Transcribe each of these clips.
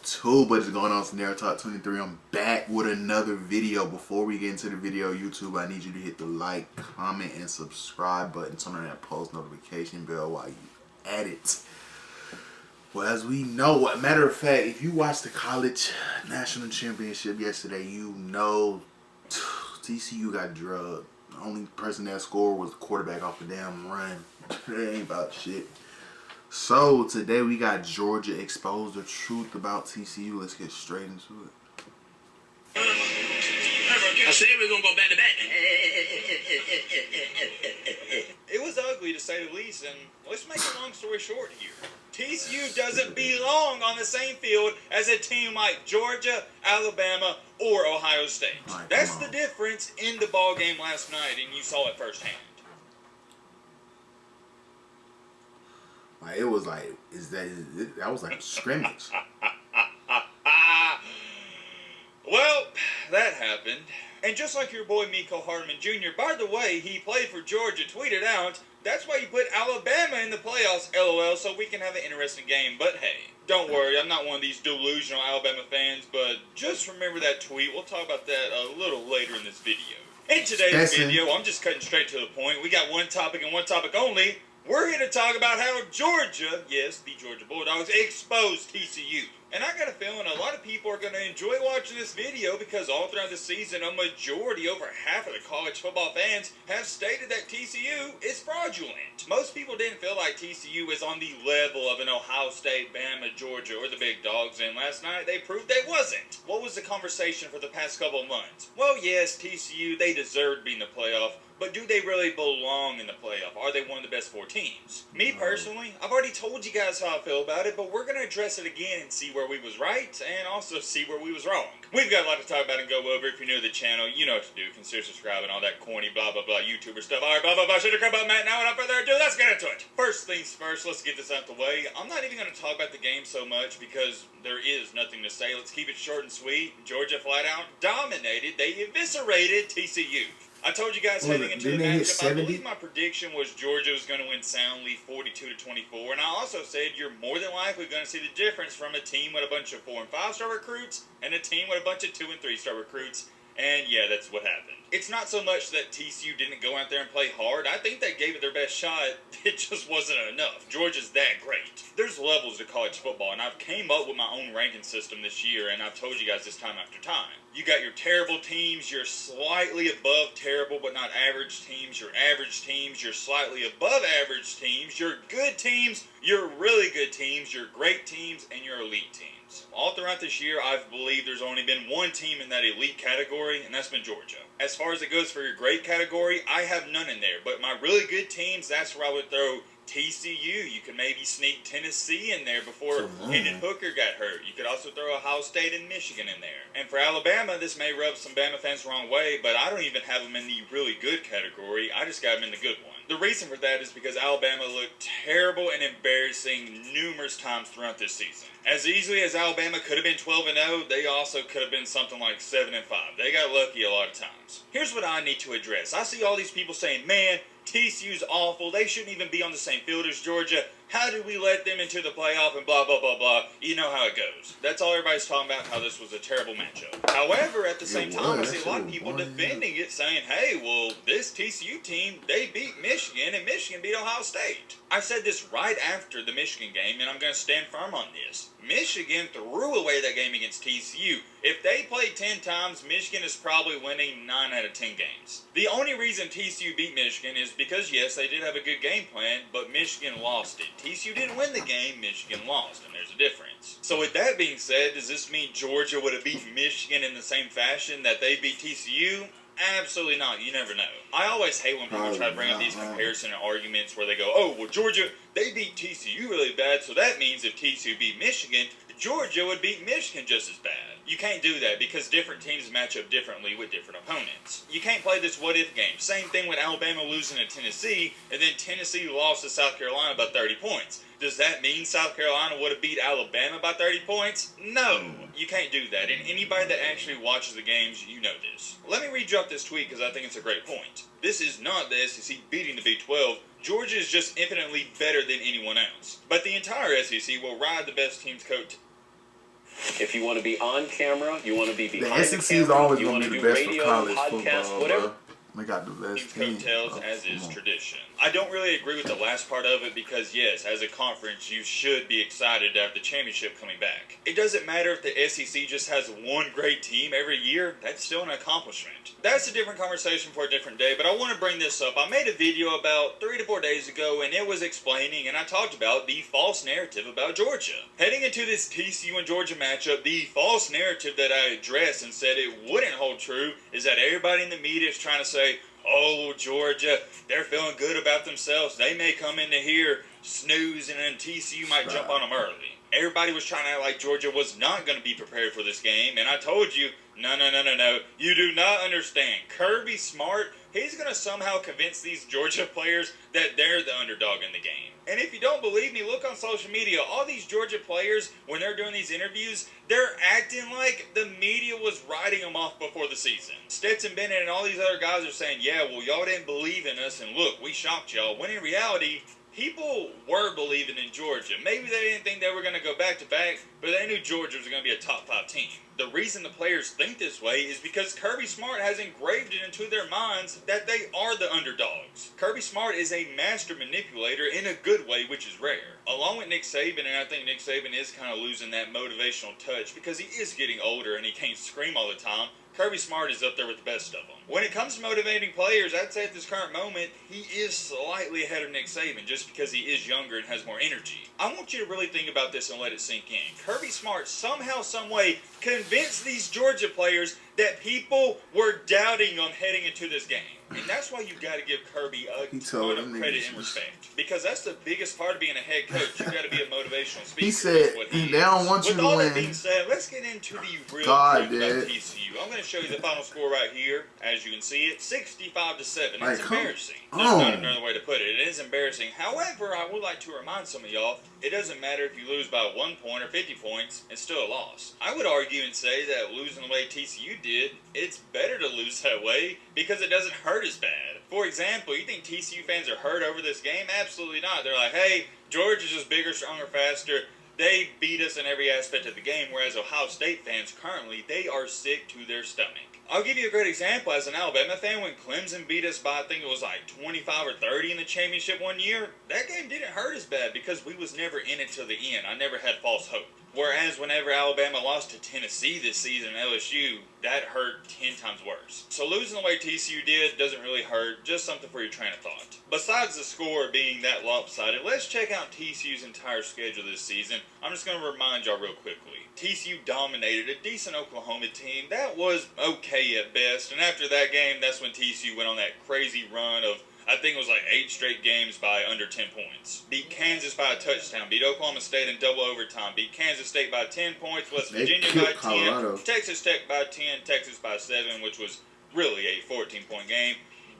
YouTube? What is going on? Scenario Talk 23. I'm back with another video. Before we get into the video, YouTube, I need you to hit the like, comment, and subscribe button. Turn on that post notification bell while you at it. Well, as we know, matter of fact, if you watched the college national championship yesterday, you know TCU got drugged. The only person that scored was the quarterback off a damn run. It ain't about shit. So today we got Georgia expose the truth about TCU. Let's get straight into it. I said we were going to go back to back. It was ugly to say the least, and let's make a long story short here. TCU doesn't belong on the same field as a team like Georgia, Alabama, or Ohio State. Right, that's the difference in the ball game last night, and you saw it firsthand. Like, it was like, that was like a scrimmage. Well, that happened. And just like your boy Miko Hardman Jr., by the way, he played for Georgia, tweeted out, that's why you put Alabama in the playoffs, LOL, so we can have an interesting game. But hey, don't worry, I'm not one of these delusional Alabama fans, but just remember that tweet. We'll talk about that a little later in this video. In today's video, I'm just cutting straight to the point. We got one topic and one topic only. We're here to talk about how Georgia, yes, the Georgia Bulldogs, exposed TCU. And I got a feeling a lot of people are going to enjoy watching this video because all throughout the season, a majority, over half of the college football fans, have stated that TCU is fraudulent. Most people didn't feel like TCU is on the level of an Ohio State, Bama, Georgia, or the big dogs, and last night they proved they wasn't. What was the conversation for the past couple of months? Well, yes, TCU, they deserved being in the playoff. But do they really belong in the playoff? Are they one of the best four teams? Me personally, I've already told you guys how I feel about it, but we're going to address it again and see where we was right and also see where we was wrong. We've got a lot to talk about and go over. If you're new to the channel, you know what to do. Consider subscribing, all that corny blah, blah, blah YouTuber stuff. All right, blah, blah, blah, shut your crap up, Matt. Now, without further ado, let's get into it. First things first, let's get this out the way. I'm not even going to talk about the game so much because there is nothing to say. Let's keep it short and sweet. Georgia flat out dominated. They eviscerated TCU. I told you guys heading into the matchup, I believe my prediction was Georgia was going to win soundly 42-24, and I also said you're more than likely going to see the difference from a team with a bunch of 4- and 5-star recruits and a team with a bunch of 2- and 3-star recruits, and yeah, that's what happened. It's not so much that TCU didn't go out there and play hard. I think they gave it their best shot. It just wasn't enough. Georgia's that great. There's levels to college football, and I've came up with my own ranking system this year, and I've told you guys this time after time. You got your terrible teams, your slightly above terrible but not average teams, your average teams, your slightly above average teams, your good teams, your really good teams, your great teams, and your elite teams. All throughout this year, I've believed there's only been one team in that elite category, and that's been Georgia. As far as it goes for your great category, I have none in there, but my really good teams, that's where I would throw TCU. You could maybe sneak Tennessee in there before Hendon Hooker got hurt. You could also throw Ohio State and Michigan in there. And for Alabama, this may rub some Bama fans the wrong way, but I don't even have them in the really good category. I just got them in the good one. The reason for that is because Alabama looked terrible and embarrassing numerous times throughout this season. As easily as Alabama could have been 12-0, they also could have been something like 7-5. They got lucky a lot of times. Here's what I need to address. I see all these people saying, man, TCU's awful. They shouldn't even be on the same field as Georgia. How did we let them into the playoff and blah, blah, blah, blah. You know how it goes. That's all everybody's talking about, how this was a terrible matchup. However, at the same time, I see a lot of people defending it, saying, hey, well, this TCU team, they beat Michigan, and Michigan beat Ohio State. I said this right after the Michigan game, and I'm going to stand firm on this. Michigan threw away that game against TCU. If they played 10 times, Michigan is probably winning 9 out of 10 games. The only reason TCU beat Michigan is because, yes, they did have a good game plan, but Michigan lost it. TCU didn't win the game, Michigan lost, and there's a difference. So with that being said, does this mean Georgia would have beaten Michigan in the same fashion that they beat TCU? Absolutely not. You never know. I always hate when people try to bring up these comparison arguments where they go, oh, well, Georgia, they beat TCU really bad, so that means if TCU beat Michigan, Georgia would beat Michigan just as bad. You can't do that because different teams match up differently with different opponents. You can't play this what-if game. Same thing with Alabama losing to Tennessee, and then Tennessee lost to South Carolina by 30 points. Does that mean South Carolina would have beat Alabama by 30 points? No. You can't do that, and anybody that actually watches the games, you know this. Let me read you off this tweet because I think it's a great point. This is not the SEC beating the Big 12. Georgia is just infinitely better than anyone else. But the entire SEC will ride the best team's coat. If you want to be on camera, you want to be The behind the SEC is camera, always you going want to to be do the best for radio, college podcast, football, whatever. bro. They got the best team. Coattails, as is tradition. I don't really agree with the last part of it because, yes, as a conference, you should be excited to have the championship coming back. It doesn't matter if the SEC just has one great team every year. That's still an accomplishment. That's a different conversation for a different day, but I want to bring this up. I made a video about 3 to 4 days ago, and it was explaining, and I talked about the false narrative about Georgia. Heading into this TCU and Georgia matchup, the false narrative that I addressed and said it wouldn't hold true is that everybody in the media is trying to say, oh, Georgia, they're feeling good about themselves. They may come into here snoozing and TCU might jump on them early. Everybody was trying to act like Georgia was not going to be prepared for this game, and I told you, no. You do not understand. Kirby Smart, he's going to somehow convince these Georgia players that they're the underdog in the game. And if you don't believe me, look on social media. All these Georgia players, when they're doing these interviews, they're acting like the media was writing them off before the season. Stetson Bennett and all these other guys are saying, yeah, well, y'all didn't believe in us, and look, we shocked y'all. When in reality, people were believing in Georgia. Maybe they didn't think they were going to go back-to-back, but they knew Georgia was going to be a top 5 team. The reason the players think this way is because Kirby Smart has engraved it into their minds that they are the underdogs. Kirby Smart is a master manipulator in a good way, which is rare. Along with Nick Saban, and I think Nick Saban is kind of losing that motivational touch because he is getting older and he can't scream all the time. Kirby Smart is up there with the best of them. When it comes to motivating players, I'd say at this current moment, he is slightly ahead of Nick Saban just because he is younger and has more energy. I want you to really think about this and let it sink in. Kirby Smart somehow, someway convinced these Georgia players that people were doubting on heading into this game. And that's why you got to give Kirby a ton of credit and respect. Because that's the biggest part of being a head coach. You got to be a motivational speaker. He said they don't want you to win. With all that being said, let's get into the real truth about TCU. I'm going to show you the final score right here. As you can see it, 65-7. It's embarrassing. There's not another way to put it. It is embarrassing. However, I would like to remind some of y'all, it doesn't matter if you lose by 1 point or 50 points, it's still a loss. I would argue and say that losing the way TCU did, it's better to lose that way because it doesn't hurt as bad. For example, you think TCU fans are hurt over this game? Absolutely not. They're like, hey, Georgia's just bigger, stronger, faster. They beat us in every aspect of the game, whereas Ohio State fans currently, they are sick to their stomach. I'll give you a great example as an Alabama fan. When Clemson beat us by, I think it was like 25 or 30 in the championship one year, that game didn't hurt as bad because we was never in it till the end. I never had false hope. Whereas whenever Alabama lost to Tennessee this season, LSU, that hurt 10 times worse. So losing the way TCU did doesn't really hurt, just something for your train of thought. Besides the score being that lopsided, let's check out TCU's entire schedule this season. I'm just going to remind y'all real quickly. TCU dominated a decent Oklahoma team that was okay at best, and after that game, that's when TCU went on that crazy run of, I think it was like 8 straight games by under 10 points. Beat Kansas by a touchdown. Beat Oklahoma State in double overtime. Beat Kansas State by 10 points. West Virginia by 10. Texas Tech by 10. Texas by 7, which was really a 14-point game.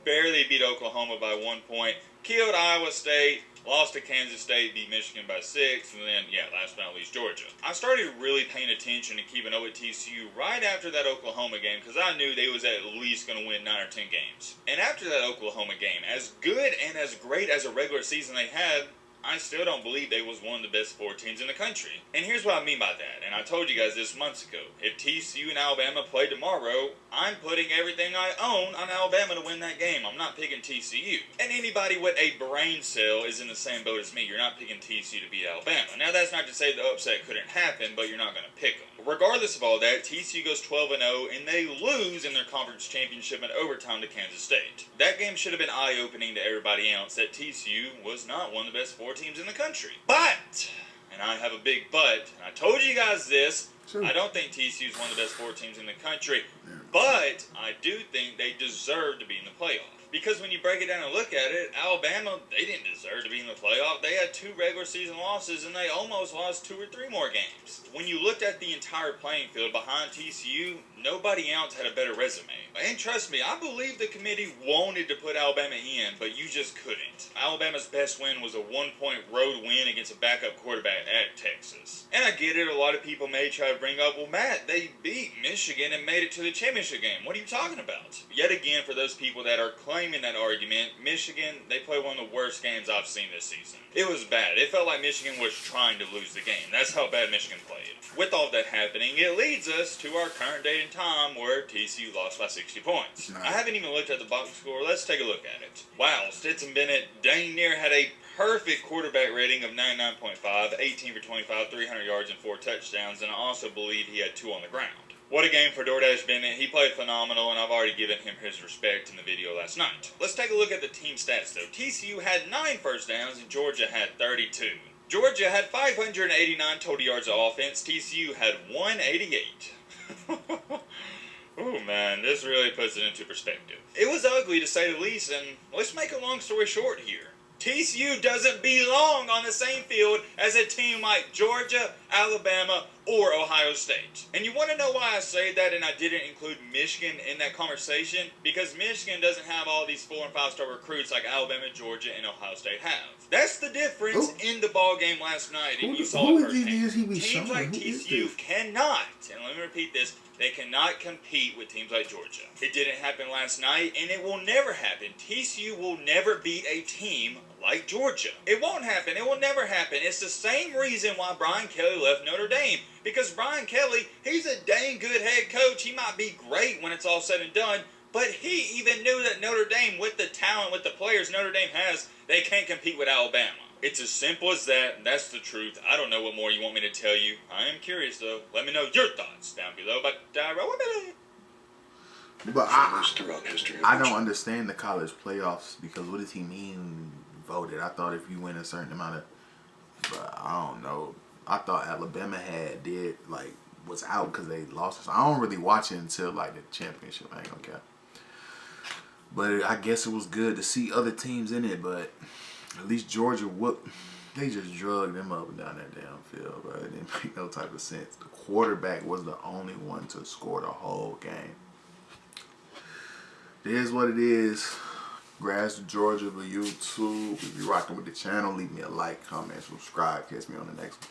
Barely beat Oklahoma by 1 point. Killed Iowa State. Lost to Kansas State, beat Michigan by 6, and then, last but not least, Georgia. I started really paying attention and keeping up with TCU right after that Oklahoma game because I knew they was at least going to win 9 or 10 games. And after that Oklahoma game, as good and as great as a regular season they had, I still don't believe they was one of the best 4 teams in the country. And here's what I mean by that, and I told you guys this months ago. If TCU and Alabama play tomorrow, I'm putting everything I own on Alabama to win that game. I'm not picking TCU. And anybody with a brain cell is in the same boat as me. You're not picking TCU to beat Alabama. Now, that's not to say the upset couldn't happen, but you're not going to pick them. Regardless of all that, TCU goes 12-0, and they lose in their conference championship in overtime to Kansas State. That game should have been eye-opening to everybody else that TCU was not one of the best 4 teams in the country. But, and I have a big but, and I told you guys this, I don't think TCU is one of the best 4 teams in the country, but I do think they deserve to be in the playoff. Because when you break it down and look at it, Alabama, they didn't deserve to be in the playoff. They had 2 regular season losses, and they almost lost 2 or 3 more games. When you looked at the entire playing field behind TCU, nobody else had a better resume. And trust me, I believe the committee wanted to put Alabama in, but you just couldn't. Alabama's best win was a 1-point road win against a backup quarterback at Texas. And I get it, a lot of people may try to bring up, well, Matt, they beat Michigan and made it to the championship game. What are you talking about? Yet again, for those people that are claiming that argument, Michigan, they played one of the worst games I've seen this season. It was bad. It felt like Michigan was trying to lose the game. That's how bad Michigan played. With all that happening, ranking, it leads us to our current date and time where TCU lost by 60 points. Nice. I haven't even looked at the box score. Let's take a look at it. Wow, Stetson Bennett dang near had a perfect quarterback rating of 99.5, 18 for 25, 300 yards and 4 touchdowns, and I also believe he had 2 on the ground. What a game for DoorDash Bennett. He played phenomenal, and I've already given him his respect in the video last night. Let's take a look at the team stats, though. TCU had 9 first downs, and Georgia had 32. Georgia had 589 total yards of offense. TCU had 188. Oh man, this really puts it into perspective. It was ugly to say the least, and let's make a long story short here. TCU doesn't belong on the same field as a team like Georgia, Alabama, or Ohio State. And you want to know why I say that and I didn't include Michigan in that conversation? Because Michigan doesn't have all these 4- and 5-star recruits like Alabama, Georgia, and Ohio State have. That's the difference in the ball game last night, and you saw it firsthand. Teams like TCU cannot, and let me repeat this, they cannot compete with teams like Georgia. It didn't happen last night, and it will never happen. TCU will never beat a team like Georgia. It won't happen. It will never happen. It's the same reason why Brian Kelly left Notre Dame. Because Brian Kelly, he's a dang good head coach. He might be great when it's all said and done, but he even knew that Notre Dame, with the talent, with the players Notre Dame has, they can't compete with Alabama. It's as simple as that. That's the truth. I don't know what more you want me to tell you. I am curious, though. Let me know your thoughts down below. But But I don't understand the college playoffs because what does he mean voted? I thought if you win a certain amount of, but I don't know. I thought Alabama was out because they lost. So I don't really watch it until like the championship. I ain't gonna care. But I guess it was good to see other teams in it. But at least Georgia they just drugged them up and down that damn field, bro. It didn't make no type of sense. The quarterback was the only one to score the whole game. It is what it is. Grass to Georgia, but YouTube. If you're rocking with the channel, leave me a like, comment, subscribe. Catch me on the next one.